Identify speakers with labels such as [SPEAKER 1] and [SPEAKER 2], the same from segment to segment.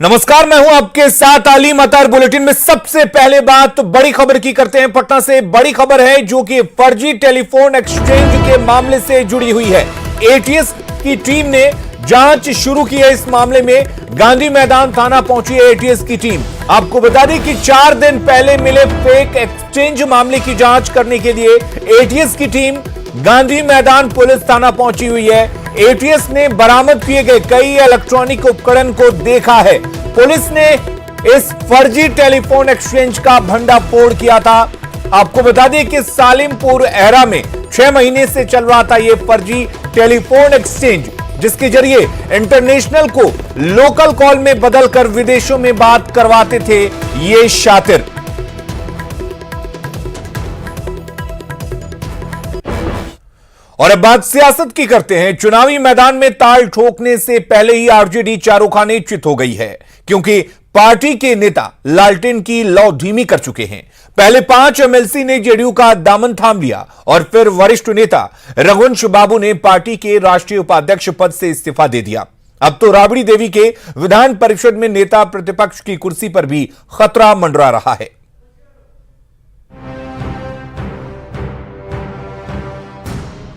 [SPEAKER 1] नमस्कार, मैं हूं आपके साथ आलिम अतार। बुलेटिन में सबसे पहले बात बड़ी खबर की करते हैं। पटना से बड़ी खबर है जो कि फर्जी टेलीफोन एक्सचेंज के मामले से जुड़ी हुई है। एटीएस की टीम ने जांच शुरू की है। इस मामले में गांधी मैदान थाना पहुंची है एटीएस की टीम। आपको बता दें कि 4 दिन पहले मिले फेक एक्सचेंज मामले की जांच करने के लिए एटीएस की टीम गांधी मैदान पुलिस थाना पहुंची हुई है। एटीएस ने बरामद किए गए कई इलेक्ट्रॉनिक उपकरण को देखा है। पुलिस ने इस फर्जी टेलीफोन एक्सचेंज का भंडाफोड़ किया था। आपको बता दें कि सालिमपुर एरा में 6 महीने से चल रहा था यह फर्जी टेलीफोन एक्सचेंज, जिसके जरिए इंटरनेशनल को लोकल कॉल में बदलकर विदेशों में बात करवाते थे ये शातिर। और अब बात सियासत की करते हैं। चुनावी मैदान में ताल ठोकने से पहले ही आरजेडी चारों खाने चित हो गई है, क्योंकि पार्टी के नेता लालटेन की लौ धीमी कर चुके हैं। पहले 5 एमएलसी ने जेडीयू का दामन थाम लिया और फिर वरिष्ठ नेता रघुवंश बाबू ने पार्टी के राष्ट्रीय उपाध्यक्ष पद से इस्तीफा दे दिया। अब तो राबड़ी देवी के विधान परिषद में नेता प्रतिपक्ष की कुर्सी पर भी खतरा मंडरा रहा है।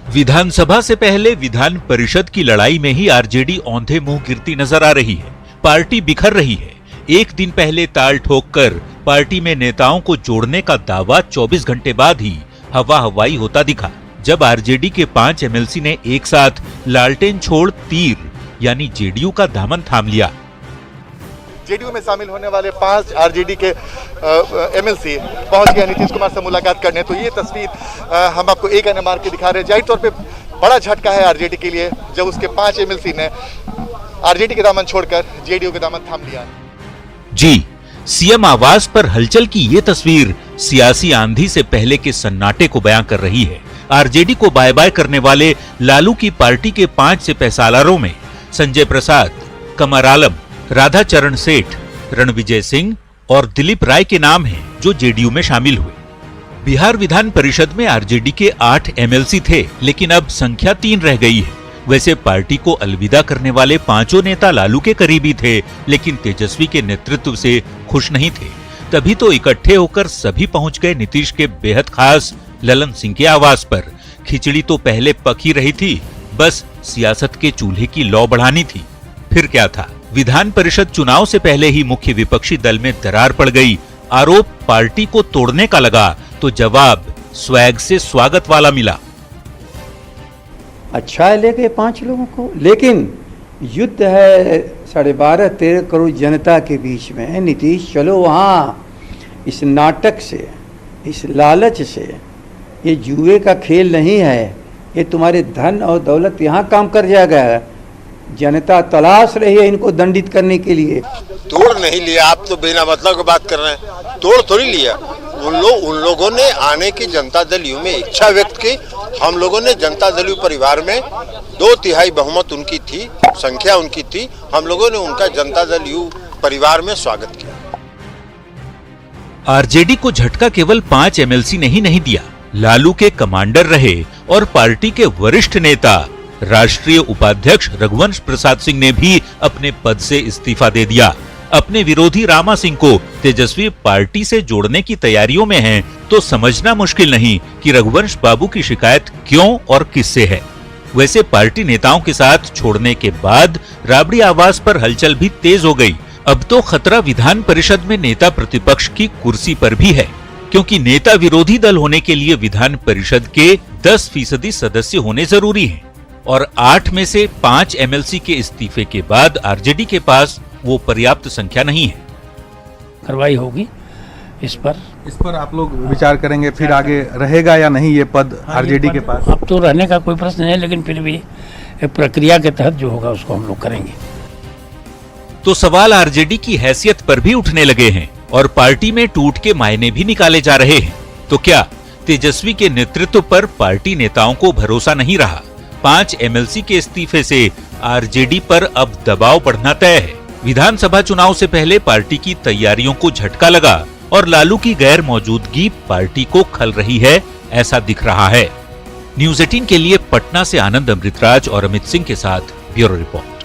[SPEAKER 2] विधानसभा से पहले विधान परिषद की लड़ाई में ही आरजेडी औंधे मुंह गिरती नजर आ रही है। पार्टी बिखर रही है। एक दिन पहले ताल ठोककर पार्टी में नेताओं को जोड़ने का दावा 24 घंटे बाद ही हवा हवाई होता दिखा, जब आरजेडी के 5 एमएलसी ने एक साथ लालटेन छोड़ तीर यानी जेडीयू का दामन थाम लिया।
[SPEAKER 3] जेडीयू में शामिल होने वाले 5 आरजेडी के एमएलसी पहुंच गए नीतीश कुमार से मुलाकात करने। तो ये तस्वीर हम आपको एक आने मार के दिखा रहे हैं। जाहिर तौर पे बड़ा झटका है आरजेडी के लिए, जब उसके 5 एमएलसी ने आरजेडी के दामन छोड़कर जेडीयू के दामन थाम लिया।
[SPEAKER 2] जी, सीएम आवास पर हलचल की ये तस्वीर सियासी आंधी से पहले के सन्नाटे को बयां कर रही है। आरजेडी को बाय बाय करने वाले लालू की पार्टी के 5 सिपहसालारों में संजय प्रसाद, कमर आलम, राधा चरण सेठ, रणविजय सिंह और दिलीप राय के नाम हैं जो जेडीयू में शामिल हुए। बिहार विधान परिषद में आरजेडी के 8 एमएलसी थे, लेकिन अब संख्या 3 रह गई है। वैसे पार्टी को अलविदा करने वाले 5 नेता लालू के करीबी थे, लेकिन तेजस्वी के नेतृत्व से खुश नहीं थे। तभी तो इकट्ठे होकर सभी पहुंच गए नीतीश के बेहद खास ललन सिंह के आवास पर। खिचड़ी तो पहले पक ही रही थी, बस सियासत के चूल्हे की लौ बढ़ानी थी। फिर क्या था, विधान परिषद चुनाव से पहले ही मुख्य विपक्षी दल में दरार पड़ गई। आरोप पार्टी को तोड़ने का लगा तो जवाब स्वैग से स्वागत वाला मिला।
[SPEAKER 4] अच्छा है लेके 5 लोगों को, लेकिन युद्ध है 12.5-13 करोड़ जनता के बीच में। नीतीश चलो वहाँ, इस नाटक से, इस लालच से, ये जुए का खेल नहीं है। ये तुम्हारे धन और दौलत यहाँ काम कर जाएगा। जनता तलाश रही है इनको दंडित करने के लिए।
[SPEAKER 5] तोड़ नहीं लिया, आप तो बिना मतलब की बात कर रहे हैं। तोड़ थोड़ी लिया। उन लोगों ने आने की जनता दल यू में इच्छा व्यक्त की। हम लोगों ने जनता दल यू परिवार में 2/3 बहुमत उनकी थी, संख्या उनकी थी। हम लोगों ने उनका जनता दल यू परिवार में स्वागत किया।
[SPEAKER 2] आरजेडी को झटका केवल 5 एमएलसी ने ही नहीं दिया। लालू के कमांडर रहे और पार्टी के वरिष्ठ नेता राष्ट्रीय उपाध्यक्ष रघुवंश प्रसाद सिंह ने भी अपने पद से इस्तीफा दे दिया। अपने विरोधी रामा सिंह को तेजस्वी पार्टी से जोड़ने की तैयारियों में हैं, तो समझना मुश्किल नहीं कि रघुवंश बाबू की शिकायत क्यों और किससे है। वैसे पार्टी नेताओं के साथ छोड़ने के बाद राबड़ी आवास पर हलचल भी तेज हो गई। अब तो खतरा विधान परिषद में नेता प्रतिपक्ष की कुर्सी पर भी है, क्योंकि नेता विरोधी दल होने के लिए विधान परिषद के 10% सदस्य होने जरूरी हैं। और 8 में से 5 एमएलसी के इस्तीफे के बाद आरजेडी के पास वो पर्याप्त संख्या नहीं है।
[SPEAKER 6] कार्रवाई होगी इस पर
[SPEAKER 7] आप लोग विचार करेंगे, फिर आगे रहेगा या नहीं ये पद आरजेडी के पास?
[SPEAKER 6] अब तो रहने का कोई प्रश्न नहीं है, लेकिन फिर भी एक प्रक्रिया के तहत जो होगा उसको हम लोग करेंगे।
[SPEAKER 2] तो सवाल आरजेडी की हैसियत पर भी उठने लगे हैं और पार्टी में टूट के मायने भी निकाले जा रहे हैं। तो क्या तेजस्वी के नेतृत्व पर पार्टी नेताओं को भरोसा नहीं रहा? 5 एमएलसी के इस्तीफे से आरजेडी पर अब दबाव बढ़ना तय है। विधानसभा चुनाव से पहले पार्टी की तैयारियों को झटका लगा और लालू की गैर मौजूदगी पार्टी को खल रही है, ऐसा दिख रहा है। न्यूज़ 18 के लिए पटना से आनंद अमृतराज और अमित सिंह के साथ ब्यूरो रिपोर्ट।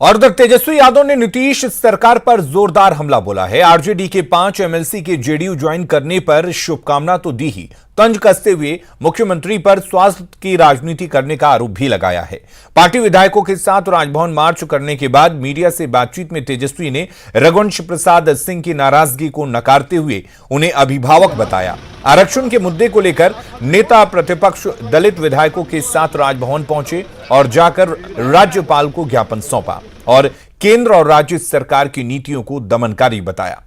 [SPEAKER 1] और उधर तेजस्वी यादव ने नीतीश सरकार पर जोरदार हमला बोला है। आरजेडी के 5 एमएलसी के जेडीयू ज्वाइन करने पर शुभकामना तो दी ही, तंज कसते हुए मुख्यमंत्री पर स्वास्थ्य की राजनीति करने का आरोप भी लगाया है। पार्टी विधायकों के साथ राजभवन मार्च करने के बाद मीडिया से बातचीत में तेजस्वी ने रघुवंश प्रसाद सिंह की नाराजगी को नकारते हुए उन्हें अभिभावक बताया। आरक्षण के मुद्दे को लेकर नेता प्रतिपक्ष दलित विधायकों के साथ राजभवन पहुंचे और जाकर राज्यपाल को ज्ञापन सौंपा और केंद्र और राज्य सरकार की नीतियों को दमनकारी बताया।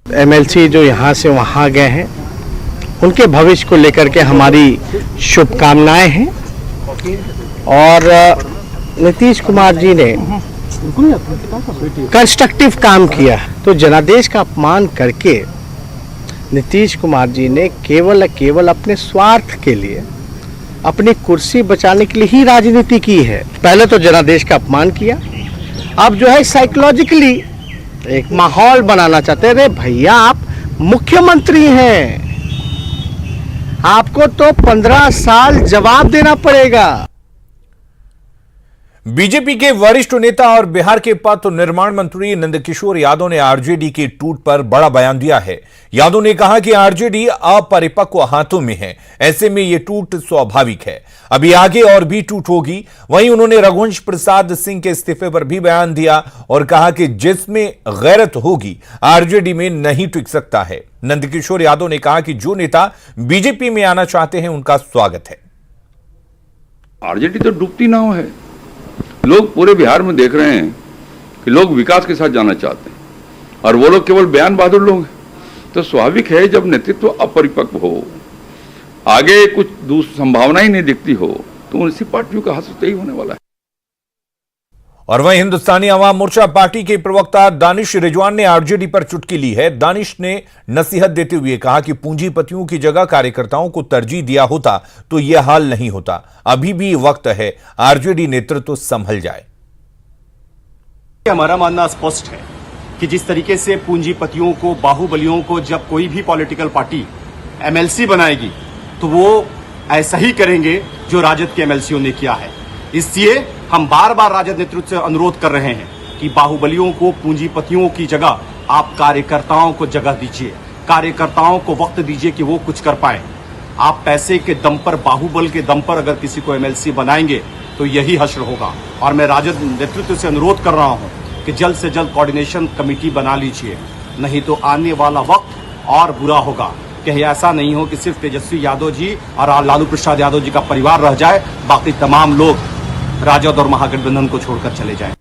[SPEAKER 8] एमएलसी जो यहाँ से वहाँ गए हैं, उनके भविष्य को लेकर के हमारी शुभकामनाएं हैं। और नीतीश कुमार जी ने कंस्ट्रक्टिव काम किया, तो जनादेश का अपमान करके नीतीश कुमार जी ने केवल अपने स्वार्थ के लिए, अपनी कुर्सी बचाने के लिए ही राजनीति की है। पहले तो जनादेश का अपमान किया, अब जो है साइकोलॉजिकली एक माहौल बनाना चाहते हैं। अरे भैया, आप मुख्यमंत्री हैं, आपको तो 15 साल जवाब देना पड़ेगा।
[SPEAKER 1] बीजेपी के वरिष्ठ नेता और बिहार के पथ निर्माण मंत्री नंदकिशोर यादव ने आरजेडी के टूट पर बड़ा बयान दिया है। यादव ने कहा कि आरजेडी अपरिपक्व हाथों में है, ऐसे में यह टूट स्वाभाविक है, अभी आगे और भी टूट होगी। वहीं उन्होंने रघुवंश प्रसाद सिंह के इस्तीफे पर भी बयान दिया और कहा कि जिसमें गैरत होगी आरजेडी में नहीं टिक सकता है। नंदकिशोर यादव ने कहा कि जो नेता बीजेपी में आना चाहते हैं उनका स्वागत है।
[SPEAKER 9] आरजेडी तो डूबती नाव है। लोग पूरे बिहार में देख रहे हैं कि लोग विकास के साथ जाना चाहते हैं और वो लोग केवल बयान बहादुर लोग हैं। तो स्वाभाविक है जब नेतृत्व अपरिपक्व हो, आगे कुछ संभावना ही नहीं दिखती हो, तो उसी पार्टियों का हासिल यही होने वाला है।
[SPEAKER 1] और वहीं हिंदुस्तानी अवाम मोर्चा पार्टी के प्रवक्ता दानिश रिजवान ने आरजेडी पर चुटकी ली है। दानिश ने नसीहत देते हुए कहा कि पूंजीपतियों की जगह कार्यकर्ताओं को तरजीह दिया होता तो यह हाल नहीं होता। अभी भी वक्त है, आरजेडी नेतृत्व संभल जाए।
[SPEAKER 10] हमारा मानना स्पष्ट है कि जिस तरीके से पूंजीपतियों को, बाहुबलियों को जब कोई भी पॉलिटिकल पार्टी एमएलसी बनाएगी तो वो ऐसा ही करेंगे जो राजद के एमएलसीओं ने किया है। इसलिए हम बार बार राजद नेतृत्व से अनुरोध कर रहे हैं कि बाहुबलियों को, पूंजीपतियों की जगह आप कार्यकर्ताओं को जगह दीजिए, कार्यकर्ताओं को वक्त दीजिए कि वो कुछ कर पाए। आप पैसे के दम पर, बाहुबल के दम पर अगर किसी को एमएलसी बनाएंगे तो यही हश्र होगा। और मैं राजद नेतृत्व से अनुरोध कर रहा हूं कि जल्द से जल्द कोऑर्डिनेशन कमेटी बना लीजिए, नहीं तो आने वाला वक्त और बुरा होगा। कहीं ऐसा नहीं हो कि सिर्फ तेजस्वी यादव जी और लालू प्रसाद यादव जी का परिवार रह जाए, बाकी तमाम लोग राजद और महागठबंधन को छोड़कर चले जाएं।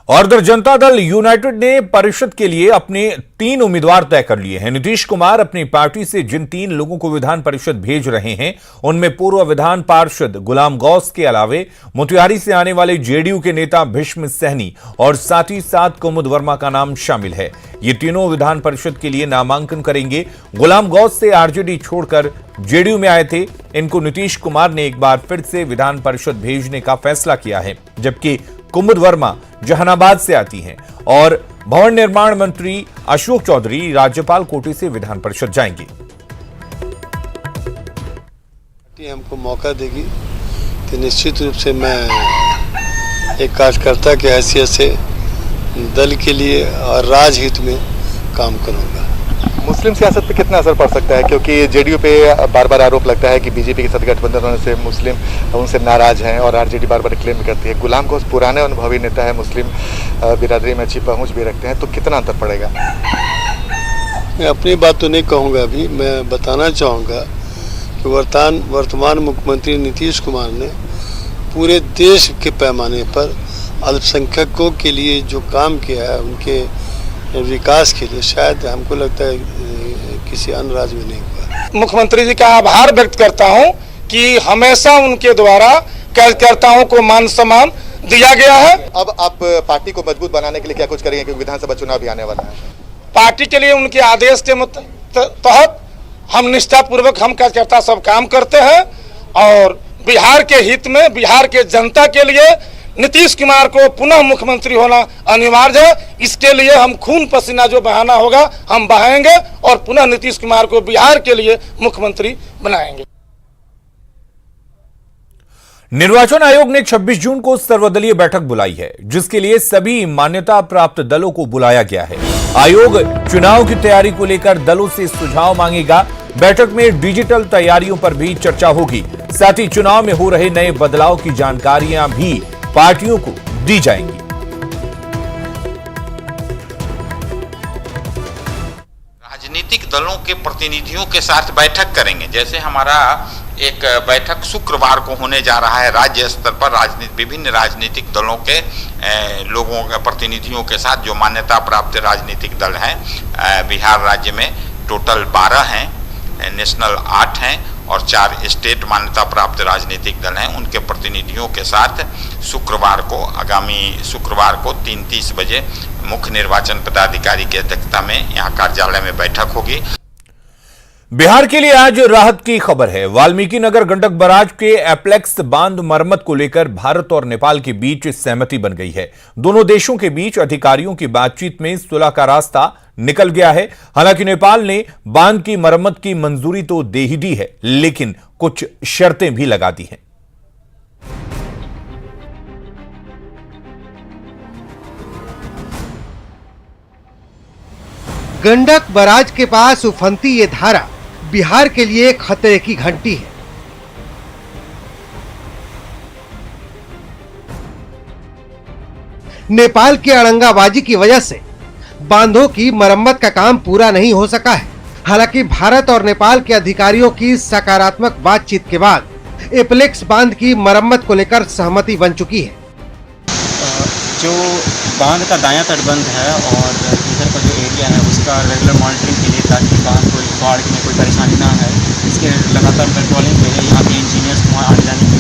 [SPEAKER 1] और उधर जनता दल यूनाइटेड ने परिषद के लिए अपने 3 उम्मीदवार तय कर लिए हैं। नीतीश कुमार अपनी पार्टी से जिन 3 लोगों को विधान परिषद भेज रहे हैं उनमें पूर्व विधान पार्षद गुलाम गौस के अलावे मोतिहारी से आने वाले जेडीयू के नेता भीष्म सहनी और साथ ही साथ कुमुद वर्मा का नाम शामिल है। ये तीनों विधान परिषद के लिए नामांकन करेंगे। गुलाम गौस से आरजेडी छोड़कर जेडीयू में आए थे। इनको नीतीश कुमार ने एक बार फिर से विधान परिषद भेजने का फैसला किया है, जबकि कुमुद वर्मा जहानाबाद से आती हैं और भवन निर्माण मंत्री अशोक चौधरी राज्यपाल कोटे से विधान परिषद जाएंगे।
[SPEAKER 5] हमको मौका देगी तो निश्चित रूप से मैं एक कार्यकर्ता के हैसियत से दल के लिए और राजहित में काम करूंगा।
[SPEAKER 3] मुस्लिम सियासत पे कितना असर पड़ सकता है, क्योंकि जेडीयू पे बार बार आरोप लगता है कि बीजेपी के साथ गठबंधन होने से मुस्लिम उनसे नाराज हैं और आरजेडी बार बार क्लेम करती है। गुलाम गौस पुराने अनुभवी नेता है, मुस्लिम बिरादरी में अच्छी पहुंच भी रखते हैं, तो कितना अंतर पड़ेगा?
[SPEAKER 5] मैं अपनी बात तो नहीं कहूँगा, अभी मैं बताना चाहूँगा कि वर्तमान मुख्यमंत्री नीतीश कुमार ने पूरे देश के पैमाने पर अल्पसंख्यकों के लिए जो काम किया है, उनके विकास के लिए शायद हमको लगता है किसी अन्य राज्य में नहीं हुआ।
[SPEAKER 11] मुख्यमंत्री जी का आभार व्यक्त करता हूं कि हमेशा उनके द्वारा कार्यकर्ताओं को मान सम्मान दिया गया है।
[SPEAKER 3] अब आप पार्टी को मजबूत बनाने के लिए क्या कुछ करेंगे, क्योंकि विधानसभा चुनाव भी आने वाला है?
[SPEAKER 11] पार्टी के लिए उनके आदेश के तहत हम निष्ठापूर्वक हम कार्यकर्ता सब काम करते हैं और बिहार के हित में, बिहार के जनता के लिए नीतीश कुमार को पुनः मुख्यमंत्री होना अनिवार्य है। इसके लिए हम खून पसीना जो बहाना होगा हम बहाएंगे और पुनः नीतीश कुमार को बिहार के लिए मुख्यमंत्री बनाएंगे।
[SPEAKER 1] निर्वाचन आयोग ने 26 जून को सर्वदलीय बैठक बुलाई है, जिसके लिए सभी मान्यता प्राप्त दलों को बुलाया गया है। आयोग चुनाव की तैयारी को लेकर दलों से सुझाव मांगेगा। बैठक में डिजिटल तैयारियों पर भी चर्चा होगी। साथ ही चुनाव में हो रहे नए बदलाव की जानकारियां भी पार्टियों को दी जाएंगी।
[SPEAKER 12] राजनीतिक दलों के प्रतिनिधियों के साथ बैठक करेंगे। जैसे हमारा एक बैठक शुक्रवार को होने जा रहा है राज्य स्तर पर विभिन्न राजनीतिक दलों के लोगों के प्रतिनिधियों के साथ, जो मान्यता प्राप्त राजनीतिक दल हैं। बिहार राज्य में टोटल 12 हैं, नेशनल 8 हैं और 4 स्टेट मान्यता प्राप्त राजनीतिक दल हैं। उनके प्रतिनिधियों के साथ आगामी शुक्रवार को 3:30 बजे मुख्य निर्वाचन पदाधिकारी की अध्यक्षता में यहाँ कार्यालय में बैठक होगी।
[SPEAKER 1] बिहार के लिए आज राहत की खबर है। वाल्मीकि नगर गंडक बराज के एप्लेक्स बांध मरम्मत को लेकर भारत और नेपाल के बीच सहमति बन गई है। दोनों देशों के बीच अधिकारियों की बातचीत में सुलह का रास्ता निकल गया है। हालांकि नेपाल ने बांध की मरम्मत की मंजूरी तो दे ही दी है, लेकिन कुछ शर्तें भी लगा दी हैं।
[SPEAKER 13] गंडक बराज के पास उफनती ये धारा बिहार के लिए खतरे की घंटी है। नेपाल की अड़ंगाबाजी की वजह से बांधों की मरम्मत का काम पूरा नहीं हो सका है। हालांकि भारत और नेपाल के अधिकारियों की सकारात्मक बातचीत के बाद एप्लेक्स बांध की मरम्मत को लेकर सहमति बन चुकी है।
[SPEAKER 14] जो बांध का दायां तटबंध है और इधर का जो एरिया है उसका रेगुलर मॉनिटरिंग के लिए, ताकि बांध को बाढ़ में कोई परेशानी ना है, इसके लगातार पेट्रोलिंग के लिए यहाँ के इंजीनियर्स को वहाँ आने जाने की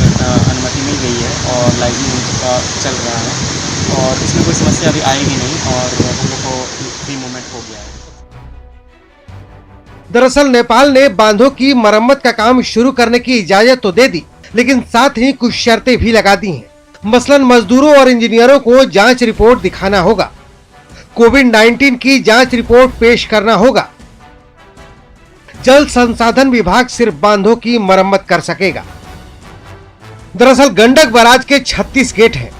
[SPEAKER 14] अनुमति मिल गई है और लाइजनिंग का चल रहा है और इसमें कोई समस्या अभी आएगी नहीं और हम लोग को फ्री मूवमेंट हो गया है।
[SPEAKER 13] दरअसल नेपाल ने बांधों की मरम्मत का काम शुरू करने की इजाजत तो दे दी, लेकिन साथ ही कुछ शर्तें भी लगा दी हैं। मसलन मजदूरों और इंजीनियरों को जांच रिपोर्ट दिखाना होगा, कोविड-19 की जांच रिपोर्ट पेश करना होगा। जल संसाधन विभाग सिर्फ बांधों की मरम्मत कर सकेगा। दरअसल गंडक बराज के 36 गेट हैं,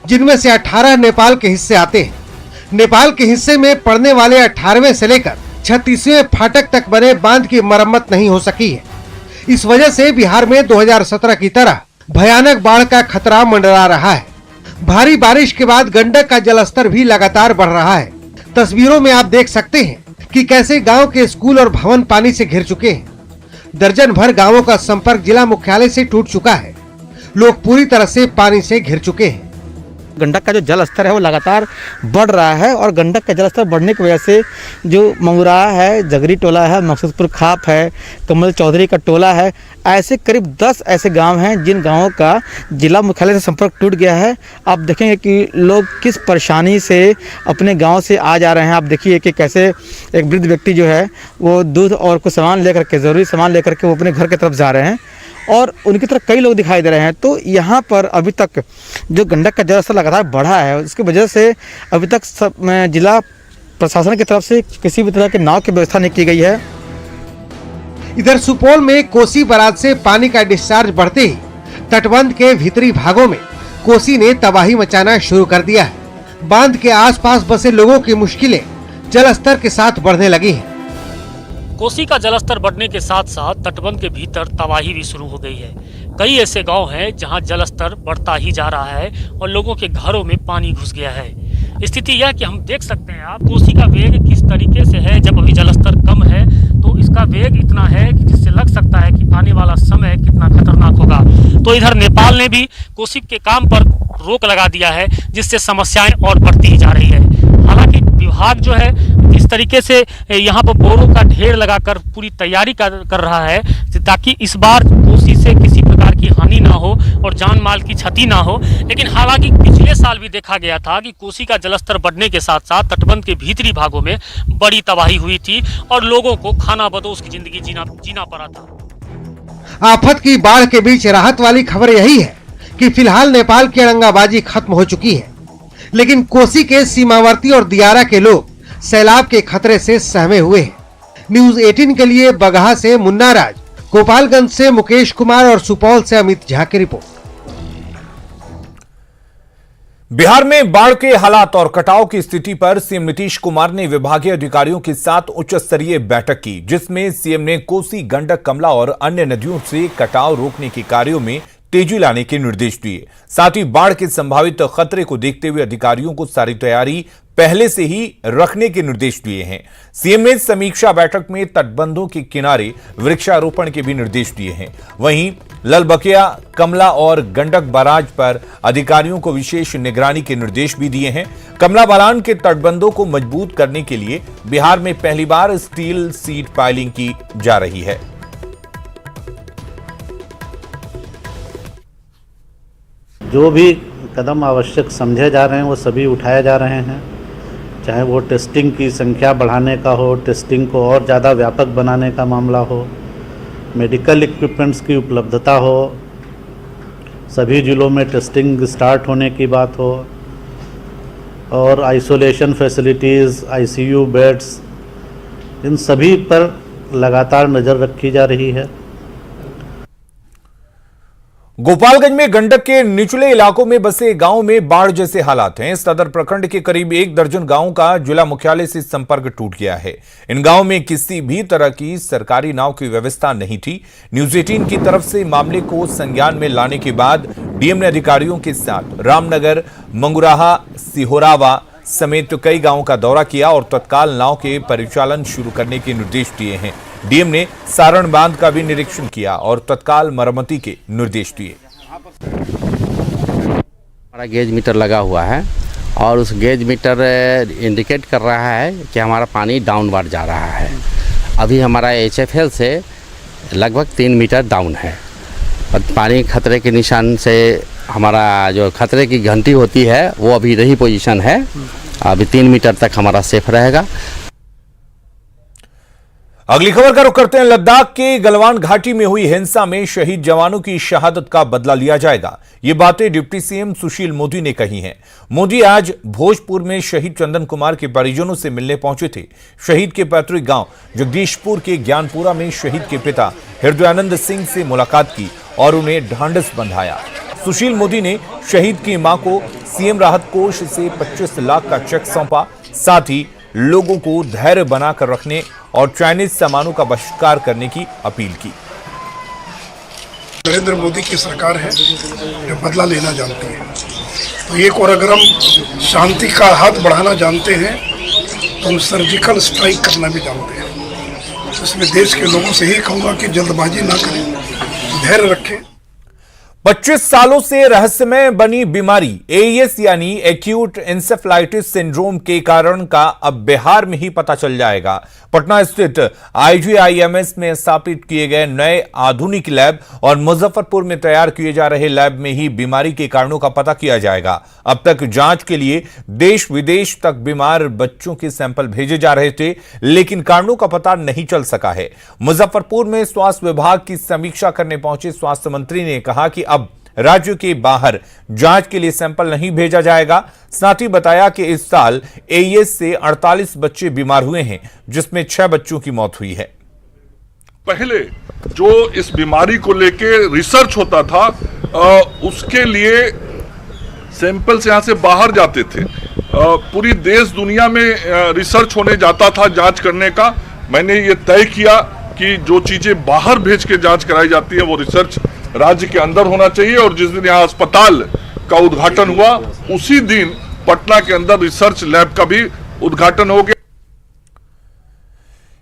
[SPEAKER 13] जिनमें से 18 नेपाल के हिस्से आते हैं। नेपाल के हिस्से में पड़ने वाले 18वें से लेकर 36वें फाटक तक बने बांध की मरम्मत नहीं हो सकी है। इस वजह से बिहार में 2017 की तरह भयानक बाढ़ का खतरा मंडरा रहा है। भारी बारिश के बाद गंडक का जलस्तर भी लगातार बढ़ रहा है। तस्वीरों में आप देख सकते हैं कि कैसे गांव के स्कूल और भवन पानी से घिर चुके हैं। दर्जन भर गांवों का संपर्क जिला मुख्यालय से टूट चुका है। लोग पूरी तरह से पानी से घिर चुके हैं।
[SPEAKER 8] गंडक का जो जल स्तर है वो लगातार बढ़ रहा है और गंडक का जल स्तर बढ़ने की वजह से जो मंगुरा है, जगरी टोला है, मकसूदपुर खाप है, कमल चौधरी का टोला है, ऐसे करीब 10 ऐसे गांव हैं जिन गांवों का जिला मुख्यालय से संपर्क टूट गया है। आप देखेंगे कि लोग किस परेशानी से अपने गांव से आ जा रहे हैं। आप देखिए कि कैसे एक वृद्ध व्यक्ति जो है वो दूध और कुछ सामान लेकर के, ज़रूरी सामान लेकर के वो अपने घर की तरफ जा रहे हैं और उनकी तरफ कई लोग दिखाई दे रहे हैं। तो यहाँ पर अभी तक जो गंडक का जलस्तर लगातार बढ़ा है, उसकी वजह से अभी तक जिला प्रशासन की तरफ से किसी भी तरह के नाव की व्यवस्था नहीं की गई है।
[SPEAKER 13] इधर सुपौल में कोसी बराज से पानी का डिस्चार्ज बढ़ते ही तटबंध के भीतरी भागों में कोसी ने तबाही मचाना शुरू कर दिया है। बांध के आसपास बसे लोगों की मुश्किलें जलस्तर के साथ बढ़ने लगी हैं।
[SPEAKER 15] कोसी का जलस्तर बढ़ने के साथ साथ तटबंध के भीतर तबाही भी शुरू हो गई है। कई ऐसे गांव हैं जहां जलस्तर बढ़ता ही जा रहा है और लोगों के घरों में पानी घुस गया है। स्थिति यह कि हम देख सकते हैं आप कोसी का वेग किस तरीके से है। जब अभी जलस्तर कम है तो इसका वेग इतना है कि जिससे लग सकता है कि आने वाला समय कितना खतरनाक होगा। तो इधर नेपाल ने भी कोसी के काम पर रोक लगा दिया है, जिससे समस्याएं और बढ़ती ही जा रही है। हालांकि विभाग जो है इस तरीके से यहाँ पर बोरों का ढेर लगाकर पूरी तैयारी कर रहा है ताकि इस बार कोसी से किसी प्रकार की हानि ना हो और जान माल की क्षति ना हो। लेकिन हालांकि पिछले साल भी देखा गया था कि कोसी का जलस्तर बढ़ने के साथ साथ तटबंध के भीतरी भागों में बड़ी तबाही हुई थी और लोगों को खाना बदोश की जिंदगी जीना पड़ा था।
[SPEAKER 13] आफत की बाढ़ के बीच राहत वाली खबर यही है कि फिलहाल नेपाल की अड़ंगाबाजी खत्म हो चुकी है, लेकिन कोसी के सीमावर्ती और दियारा के लोग सैलाब के खतरे से सहमे हुए हैं। न्यूज 18 के लिए बगहा से मुन्ना राज, गोपालगंज से मुकेश कुमार और सुपौल से अमित झा की रिपोर्ट।
[SPEAKER 1] बिहार में बाढ़ के हालात और कटाव की स्थिति पर सीएम नीतीश कुमार ने विभागीय अधिकारियों के साथ उच्च स्तरीय बैठक की, जिसमें सीएम ने कोसी, गंडक, कमला और अन्य नदियों से कटाव रोकने के कार्यों में तेजी लाने के निर्देश दिए। साथ ही बाढ़ के संभावित खतरे को देखते हुए अधिकारियों को सारी तैयारी पहले से ही रखने के निर्देश दिए हैं। सीएम ने समीक्षा बैठक में तटबंधों के किनारे वृक्षारोपण के भी निर्देश दिए हैं। वहीं ललबकिया, कमला और गंडक बराज पर अधिकारियों को विशेष निगरानी के निर्देश भी दिए हैं। कमला बलान के तटबंधों को मजबूत करने के लिए बिहार में पहली बार स्टील सीट पाइलिंग की जा रही है।
[SPEAKER 16] जो भी कदम आवश्यक समझे जा रहे हैं वो सभी उठाए जा रहे हैं, चाहे वो टेस्टिंग की संख्या बढ़ाने का हो, टेस्टिंग को और ज़्यादा व्यापक बनाने का मामला हो, मेडिकल इक्विपमेंट्स की उपलब्धता हो, सभी जिलों में टेस्टिंग स्टार्ट होने की बात हो, और आइसोलेशन फैसिलिटीज़, आईसीयू बेड्स, इन सभी पर लगातार नज़र रखी जा रही है।
[SPEAKER 1] गोपालगंज में गंडक के निचले इलाकों में बसे गांव में बाढ़ जैसे हालात हैं। सदर प्रखंड के करीब 1 दर्जन गांवों का जिला मुख्यालय से संपर्क टूट गया है। इन गांवों में किसी भी तरह की सरकारी नाव की व्यवस्था नहीं थी। न्यूज 18 की तरफ से मामले को संज्ञान में लाने के बाद डीएम ने अधिकारियों के साथ रामनगर, मंगुराहा, सिहोरावा समेत कई गांवों का दौरा किया और तत्काल नाव के परिचालन शुरू करने के निर्देश दिए हैं। डीएम ने सारण बांध का भी निरीक्षण किया और तत्काल मरम्मती के निर्देश दिए।
[SPEAKER 17] हमारा गेज मीटर लगा हुआ है और उस गेज मीटर इंडिकेट कर रहा है कि हमारा पानी डाउनवर्ड जा रहा है। अभी हमारा HFL से लगभग 3 मीटर डाउन है और पानी खतरे के निशान से हमारा जो खतरे की घंटी होती है वो अभी रही पोजीशन है। अभी 3 मीटर तक हमारा सेफ रहेगा।
[SPEAKER 1] अगली खबर का रुख करते हैं। लद्दाख के गलवान घाटी में हुई हिंसा में शहीद जवानों की शहादत का बदला लिया जाएगा। ये बातें डिप्टी सीएम सुशील मोदी ने कही हैं। मोदी आज भोजपुर में शहीद चंदन कुमार के परिजनों से मिलने पहुंचे थे। शहीद के पैतृक गांव जगदीशपुर के ज्ञानपुरा में शहीद के पिता हृदयानंद सिंह से मुलाकात की और उन्हें ढांढस बंधाया। सुशील मोदी ने शहीद की मां को सीएम राहत कोष से 25 लाख का चेक सौंपा। साथ ही लोगों को धैर्य बनाकर रखने और चाइनीज सामानों का बहिष्कार करने की अपील की।
[SPEAKER 18] नरेंद्र मोदी की सरकार है जो बदला लेना जानती है, तो एक और अगर हम शांति का हाथ बढ़ाना जानते हैं तो हम सर्जिकल स्ट्राइक करना भी जानते हैं। इसमें देश के लोगों से ही कहूँगा कि जल्दबाजी ना करें, धैर्य रखें।
[SPEAKER 1] 25 सालों से रहस्यमय बनी बीमारी AES यानी एक्यूट इंसेफ्लाइटिस सिंड्रोम के कारण का अब बिहार में ही पता चल जाएगा। पटना स्थित IGIMS में स्थापित किए गए नए आधुनिक लैब और मुजफ्फरपुर में तैयार किए जा रहे लैब में ही बीमारी के कारणों का पता किया जाएगा। अब तक जांच के लिए देश विदेश तक बीमार बच्चों के सैंपल भेजे जा रहे थे, लेकिन कारणों का पता नहीं चल सका है। मुजफ्फरपुर में स्वास्थ्य विभाग की समीक्षा करने पहुंचे स्वास्थ्य मंत्री ने कहा कि अब राज्य के बाहर जांच के लिए सैंपल नहीं भेजा जाएगा। साथ ही बताया कि इस साल AES से 48 बच्चे बीमार हुए हैं, जिसमें 6 बच्चों की मौत हुई है।
[SPEAKER 19] पहले जो इस बीमारी को लेके रिसर्च होता था उसके लिए सैंपल्स यहां से बाहर जाते थे। पूरी देश दुनिया में रिसर्च होने जाता था जांच करने का। मैंने ये तय किया कि जो चीजें बाहर भेज के जांच कराई जाती है वो रिसर्च राज्य के अंदर होना चाहिए। और जिस दिन यहाँ अस्पताल का उद्घाटन हुआ उसी दिन पटना के अंदर रिसर्च लैब का भी उद्घाटन हो गया।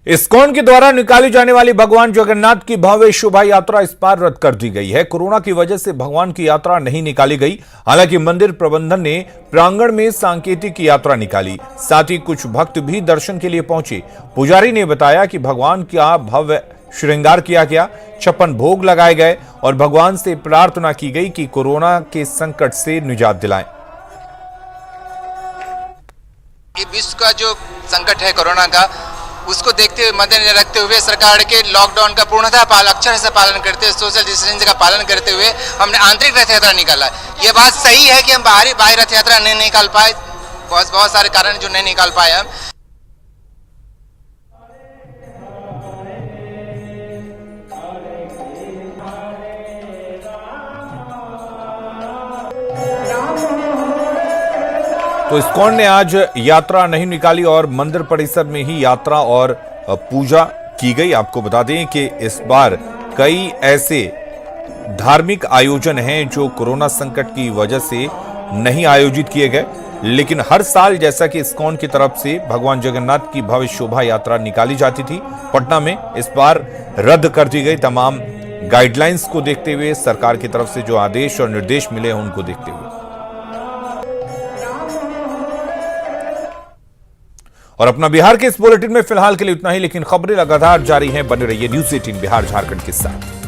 [SPEAKER 1] इस्कॉन के द्वारा निकाली जाने वाली भगवान जगन्नाथ की भव्य शोभा यात्रा इस बार रद्द कर दी गई है। कोरोना की वजह से भगवान की यात्रा नहीं निकाली गई। हालांकि मंदिर प्रबंधन ने प्रांगण में सांकेतिक यात्रा निकाली। साथ ही कुछ भक्त भी दर्शन के लिए पहुंचे। पुजारी ने बताया कि भगवान का भव्य श्रृंगार किया गया, 56 भोग लगाए गए और भगवान से प्रार्थना की गई कि कोरोना के संकट से निजात दिलाएं।
[SPEAKER 20] ये विश्व का जो संकट है कोरोना का, उसको देखते हुए मद्देनजर रखते हुए सरकार के लॉकडाउन का पूर्णतः अक्षर से पालन करते हुए, सोशल डिस्टेंस का पालन करते हुए हमने आंतरिक रथ यात्रा निकाला। ये बात सही है कि हम बाहरी रथ यात्रा नहीं निकाल पाए, बहुत सारे कारण जो नहीं निकाल पाए हम।
[SPEAKER 1] तो इस्कॉन ने आज यात्रा नहीं निकाली और मंदिर परिसर में ही यात्रा और पूजा की गई। आपको बता दें कि इस बार कई ऐसे धार्मिक आयोजन हैं जो कोरोना संकट की वजह से नहीं आयोजित किए गए, लेकिन हर साल जैसा कि इस्कॉन की तरफ से भगवान जगन्नाथ की भव्य शोभा यात्रा निकाली जाती थी, पटना में इस बार रद्द कर दी गई। तमाम गाइडलाइंस को देखते हुए, सरकार की तरफ से जो आदेश और निर्देश मिले हैं उनको देखते हुए। और अपना बिहार के इस बुलेटिन में फिलहाल के लिए इतना ही, लेकिन खबरें लगातार जारी हैं। बने रहिए न्यूज़ 18 बिहार झारखंड के साथ।